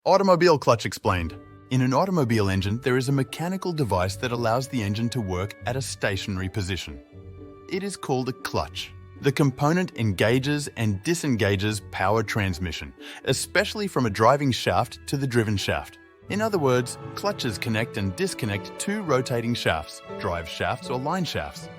Automobile clutch explained. In an automobile engine, there is a mechanical device that allows the engine to work at a stationary position. It is called a clutch. The component engages and disengages power transmission, especially from a driving shaft to the driven shaft. In other words, clutches connect and disconnect two rotating shafts, drive shafts or line shafts.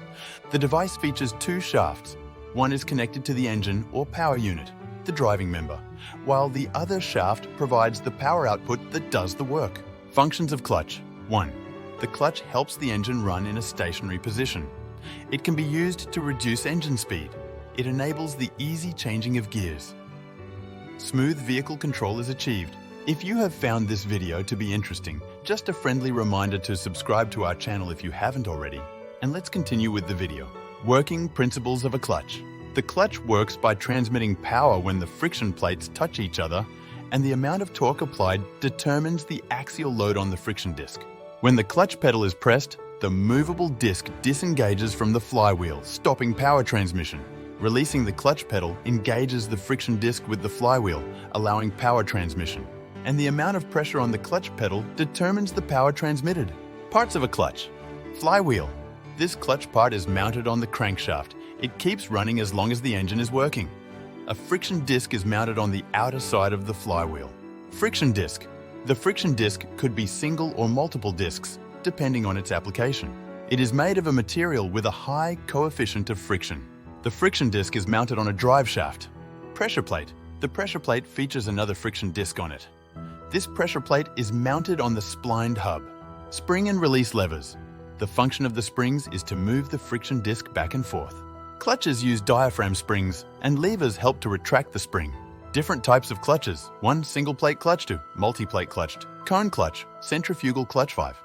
The device features two shafts. One is connected to the engine or power unit, the driving member, while the other shaft provides the power output that does the work. Functions of clutch. 1. The clutch helps the engine run in a stationary position. It can be used to reduce engine speed. It enables the easy changing of gears. Smooth vehicle control is achieved. If you have found this video to be interesting, just a friendly reminder to subscribe to our channel if you haven't already. And let's continue with the video. Working principles of a clutch. The clutch works by transmitting power when the friction plates touch each other, and the amount of torque applied determines the axial load on the friction disc. When the clutch pedal is pressed, the movable disc disengages from the flywheel, stopping power transmission. Releasing the clutch pedal engages the friction disc with the flywheel, allowing power transmission. And the amount of pressure on the clutch pedal determines the power transmitted. Parts of a clutch. Flywheel. This clutch part is mounted on the crankshaft. It keeps running as long as the engine is working. A friction disc is mounted on the outer side of the flywheel. Friction disc. The friction disc could be single or multiple discs, depending on its application. It is made of a material with a high coefficient of friction. The friction disc is mounted on a drive shaft. Pressure plate. The pressure plate features another friction disc on it. This pressure plate is mounted on the splined hub. Spring and release levers. The function of the springs is to move the friction disc back and forth. Clutches use diaphragm springs, and levers help to retract the spring. Different types of clutches. 1 single plate clutch, 2 multi-plate clutched, cone clutch, centrifugal clutch 5.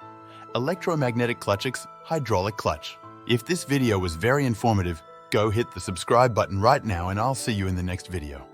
Electromagnetic clutch 6, hydraulic clutch. If this video was very informative, go hit the subscribe button right now and I'll see you in the next video.